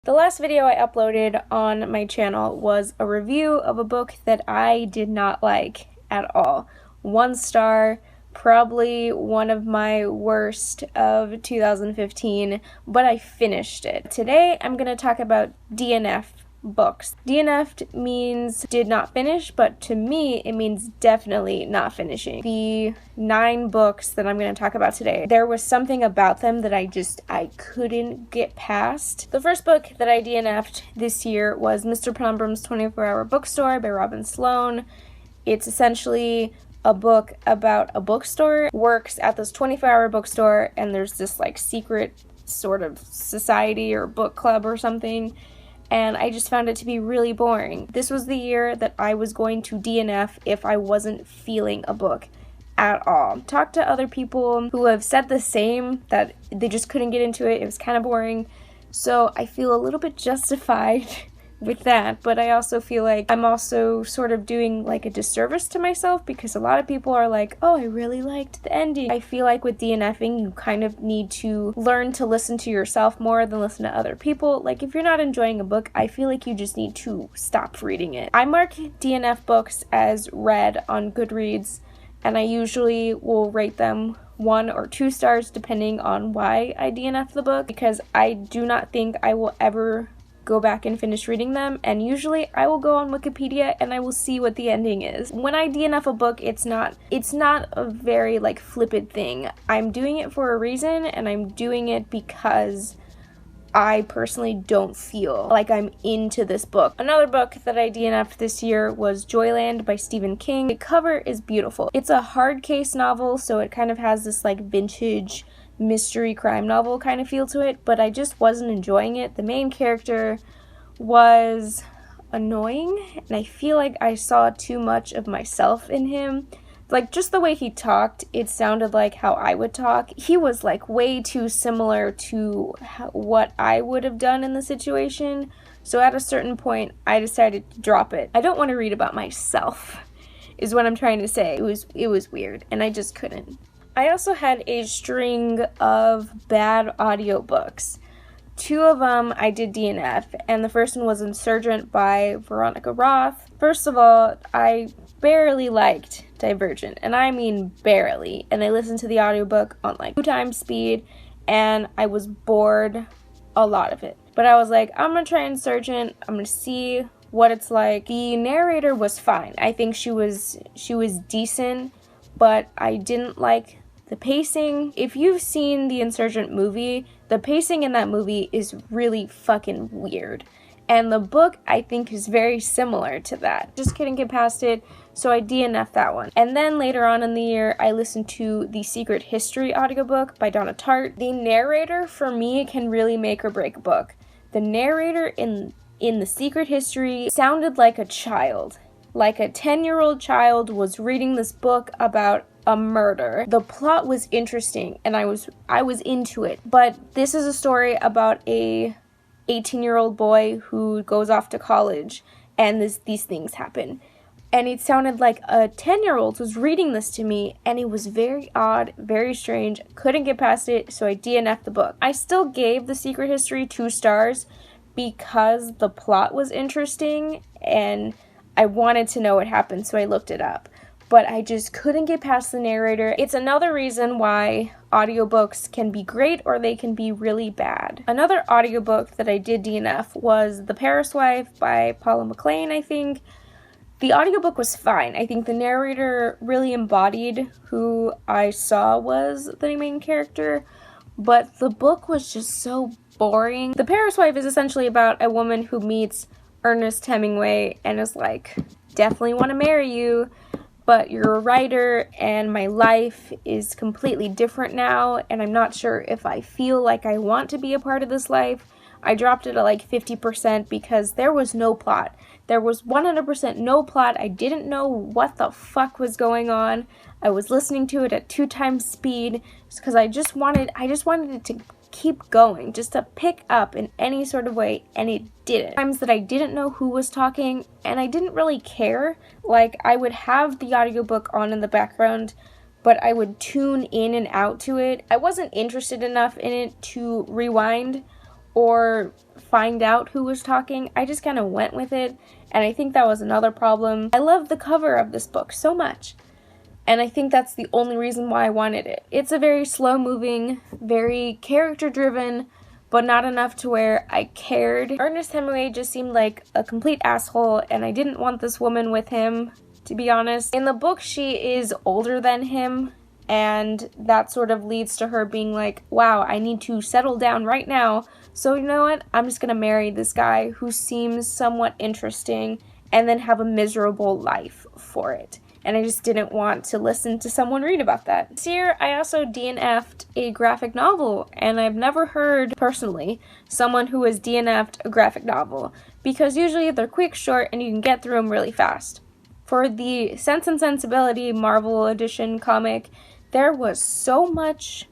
The last video I uploaded on my channel was a review of a book that I did not like at all. 1 star, probably one of my worst of 2015, but I finished it. Today I'm going to talk about DNF books. DNF means did not finish, but to me it means definitely not finishing. The 9 books that I'm going to talk about today, there was something about them that I couldn't get past. The first book that I DNF'd this year was Mr. Plumbrum's 24-Hour Bookstore by Robin Sloan. It's essentially a book about a bookstore, works at this 24-hour bookstore, and there's this like secret sort of society or book club or something, and I just found it to be really boring. This was the year that I was going to DNF if I wasn't feeling a book at all. Talked to other people who have said the same, that they just couldn't get into it. It was kind of boring. So I feel a little bit justified with that, but I also feel like I'm also sort of doing like a disservice to myself because a lot of people are like, oh, I really liked the ending. I feel like with DNFing, you kind of need to learn to listen to yourself more than listen to other people. Like if you're not enjoying a book, I feel like you just need to stop reading it. I mark DNF books as read on Goodreads, and I usually will rate them 1 or 2 stars depending on why I DNF the book, because I do not think I will ever go back and finish reading them, and usually I will go on Wikipedia and I will see what the ending is. When I DNF a book, it's not a very like flippant thing. I'm doing it for a reason, and I'm doing it because I personally don't feel like I'm into this book. Another book that I DNF'd this year was Joyland by Stephen King. The cover is beautiful. It's a hard case novel, so it kind of has this like vintage mystery crime novel kind of feel to it, but I just wasn't enjoying it. The main character was annoying, and I feel like I saw too much of myself in him. Like just the way he talked, it sounded like how I would talk. He was like way too similar to what I would have done in the situation. So at a certain point, I decided to drop it. I don't want to read about myself, is what I'm trying to say. It was weird, and I just couldn't. I also had a string of bad audiobooks. 2 of them I did DNF, and the first one was Insurgent by Veronica Roth. First of all, I barely liked Divergent, and I mean barely, and I listened to the audiobook on like 2 times speed, and I was bored a lot of it. But I was like, I'm gonna try Insurgent, I'm gonna see what it's like. The narrator was fine. I think she was decent, but I didn't like the pacing. If you've seen the Insurgent movie, the pacing in that movie is really fucking weird. And the book, I think, is very similar to that. Just couldn't get past it, so I DNF'd that one. And then later on in the year, I listened to The Secret History audiobook by Donna Tartt. The narrator, for me, can really make or break a book. The narrator in The Secret History sounded like a child. Like a 10-year-old child was reading this book about a murder. The plot was interesting, and I was into it. But this is a story about a 18-year-old boy who goes off to college, and these things happen. And it sounded like a 10-year-old was reading this to me, and it was very odd, very strange. Couldn't get past it, so I DNF'd the book. I still gave The Secret History 2 stars because the plot was interesting, and I wanted to know what happened, so I looked it up. But I just couldn't get past the narrator. It's another reason why audiobooks can be great or they can be really bad. Another audiobook that I did DNF was The Paris Wife by Paula McLean, I think. The audiobook was fine. I think the narrator really embodied who I saw was the main character, but the book was just so boring. The Paris Wife is essentially about a woman who meets Ernest Hemingway and is like, definitely want to marry you, but you're a writer and my life is completely different now, and I'm not sure if I feel like I want to be a part of this life. I dropped it at like 50% because there was no plot. There was 100% no plot. I didn't know what the fuck was going on. I was listening to it at 2 times speed because I just wanted it to keep going, just to pick up in any sort of way, and it didn't. Times that I didn't know who was talking, and I didn't really care. Like, I would have the audiobook on in the background, but I would tune in and out to it. I wasn't interested enough in it to rewind or find out who was talking. I just kind of went with it, and I think that was another problem. I love the cover of this book so much, and I think that's the only reason why I wanted it. It's a very slow-moving, very character-driven, but not enough to where I cared. Ernest Hemingway just seemed like a complete asshole, and I didn't want this woman with him, to be honest. In the book, she is older than him, and that sort of leads to her being like, wow, I need to settle down right now, so you know what, I'm just gonna marry this guy who seems somewhat interesting and then have a miserable life for it. And I just didn't want to listen to someone read about that. This year, I also DNF'd a graphic novel, and I've never heard, personally, someone who has DNF'd a graphic novel, because usually they're quick, short, and you can get through them really fast. For the Sense and Sensibility Marvel Edition comic, there was so much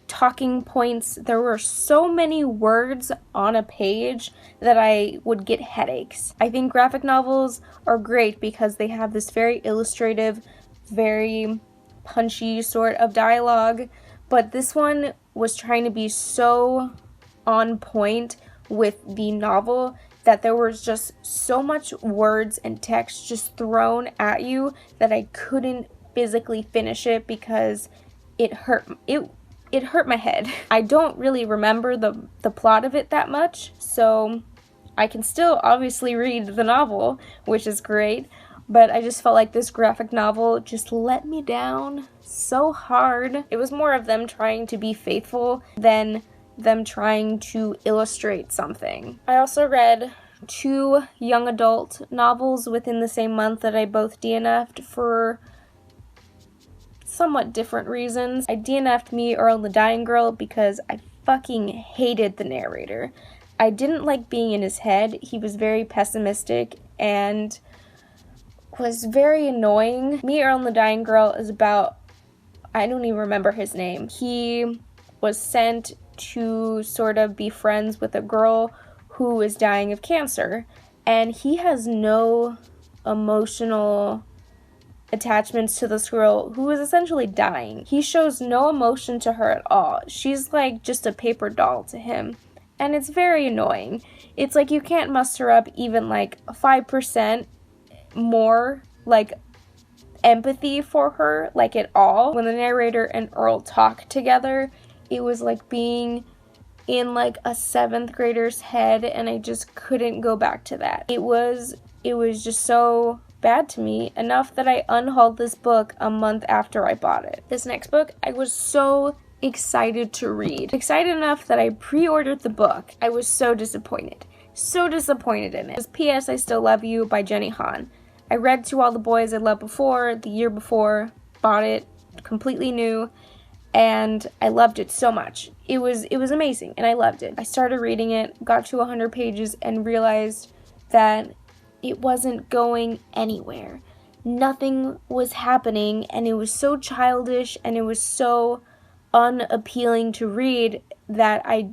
talking points, there were so many words on a page that I would get headaches. I think graphic novels are great because they have this very illustrative, very punchy sort of dialogue, but this one was trying to be so on point with the novel that there was just so much words and text just thrown at you that I couldn't physically finish it because it hurt my head. I don't really remember the plot of it that much, so I can still obviously read the novel, which is great, but I just felt like this graphic novel just let me down so hard. It was more of them trying to be faithful than them trying to illustrate something. I also read 2 young adult novels within the same month that I both DNF'd for somewhat different reasons. I DNF'd Me, Earl and the Dying Girl because I fucking hated the narrator. I didn't like being in his head. He was very pessimistic and was very annoying. Me, Earl and the Dying Girl is about, I don't even remember his name. He was sent to sort of be friends with a girl who is dying of cancer, and he has no emotional attachments to this girl who is essentially dying. He shows no emotion to her at all. She's like just a paper doll to him, and it's very annoying. It's like you can't muster up even like 5% more like empathy for her, like at all. When the narrator and Earl talk together, it was like being in like a 7th grader's head, and I just couldn't go back to that. It was just so bad to me, enough that I unhauled this book a month after I bought it. This next book, I was so excited to read. Excited enough that I pre-ordered the book. I was so disappointed. So disappointed in it. It was P.S. I Still Love You by Jenny Han. I read To All the Boys I Loved Before the year before, bought it, completely new, and I loved it so much. It was amazing, and I loved it. I started reading it, got to 100 pages, and realized that it wasn't going anywhere. Nothing was happening, and it was so childish, and it was so unappealing to read that I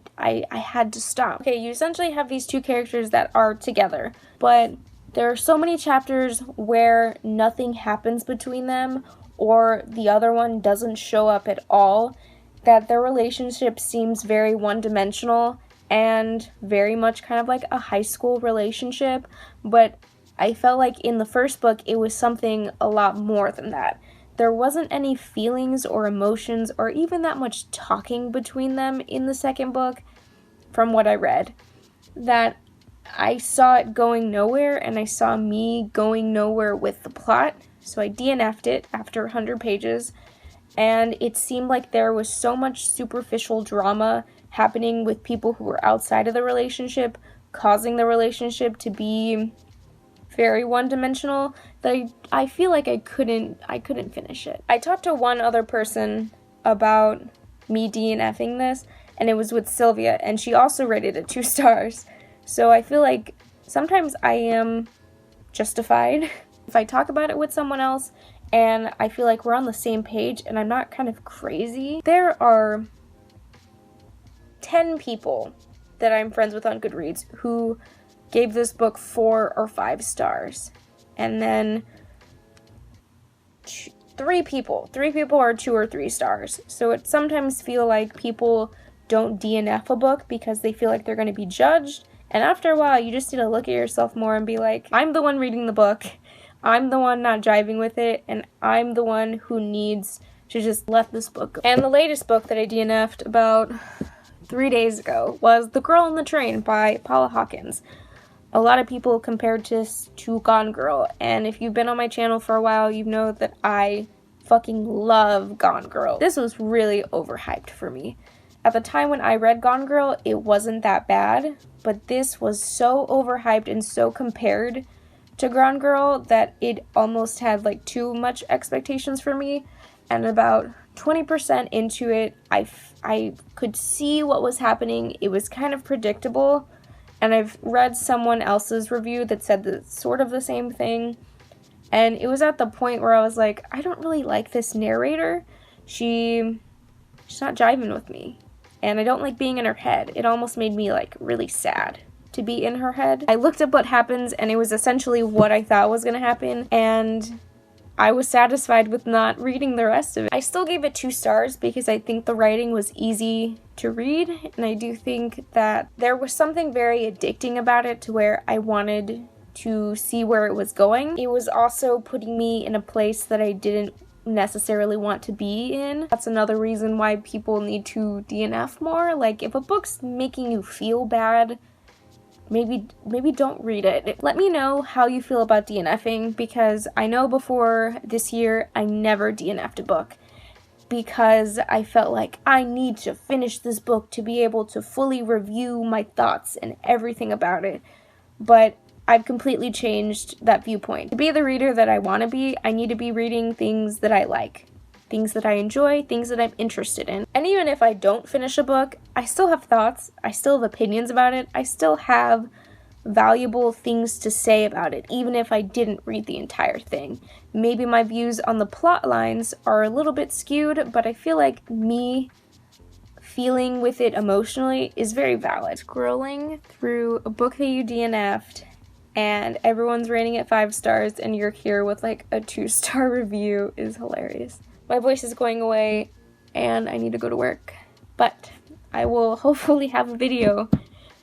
had to stop. Okay, you essentially have these 2 characters that are together, but there are so many chapters where nothing happens between them, or the other one doesn't show up at all, that their relationship seems very one-dimensional and very much kind of like a high school relationship, but I felt like in the first book it was something a lot more than that. There wasn't any feelings or emotions or even that much talking between them in the second book, from what I read, that I saw it going nowhere, and I saw me going nowhere with the plot, so I DNF'd it after 100 pages, and it seemed like there was so much superficial drama happening with people who were outside of the relationship, causing the relationship to be very one-dimensional, that I feel like I couldn't finish it. I talked to one other person about me DNFing this, and it was with Sylvia, and she also rated it 2 stars. So I feel like sometimes I am justified if I talk about it with someone else and I feel like we're on the same page and I'm not kind of crazy. There are 10 people that I'm friends with on Goodreads who gave this book 4 or 5 stars. And then 3 people are 2 or 3 stars. So it sometimes feel like people don't DNF a book because they feel like they're going to be judged. And after a while, you just need to look at yourself more and be like, I'm the one reading the book. I'm the one not jiving with it. And I'm the one who needs to just let this book go. And the latest book that I DNF'd about 3 days ago was The Girl on the Train by Paula Hawkins. A lot of people compared this to Gone Girl. And if you've been on my channel for a while, you know that I fucking love Gone Girl. This was really overhyped for me. At the time when I read Gone Girl, it wasn't that bad, but this was so overhyped and so compared to Gone Girl that it almost had like too much expectations for me. And about 20% into it, I could see what was happening. It was kind of predictable, and I've read someone else's review that said sort of the same thing. And it was at the point where I was like, I don't really like this narrator. She's not jiving with me. And I don't like being in her head. It almost made me like really sad to be in her head. I looked up what happens, and it was essentially what I thought was gonna happen, and I was satisfied with not reading the rest of it. I still gave it 2 stars because I think the writing was easy to read, and I do think that there was something very addicting about it to where I wanted to see where it was going. It was also putting me in a place that I didn't necessarily want to be in. That's another reason why people need to DNF more. Like, if a book's making you feel bad, maybe don't read it. Let me know how you feel about DNFing, because I know before this year I never DNF'd a book because I felt like I need to finish this book to be able to fully review my thoughts and everything about it. But I've completely changed that viewpoint. To be the reader that I want to be, I need to be reading things that I like, things that I enjoy, things that I'm interested in. And even if I don't finish a book, I still have thoughts, I still have opinions about it, I still have valuable things to say about it, even if I didn't read the entire thing. Maybe my views on the plot lines are a little bit skewed, but I feel like me feeling with it emotionally is very valid. Scrolling through a book that you DNF'd, and everyone's rating it 5 stars, and you're here with like a 2-star review is hilarious. My voice is going away, and I need to go to work. But I will hopefully have a video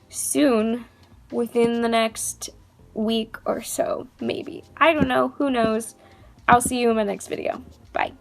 soon, within the next week or so, maybe. I don't know, who knows. I'll see you in my next video. Bye.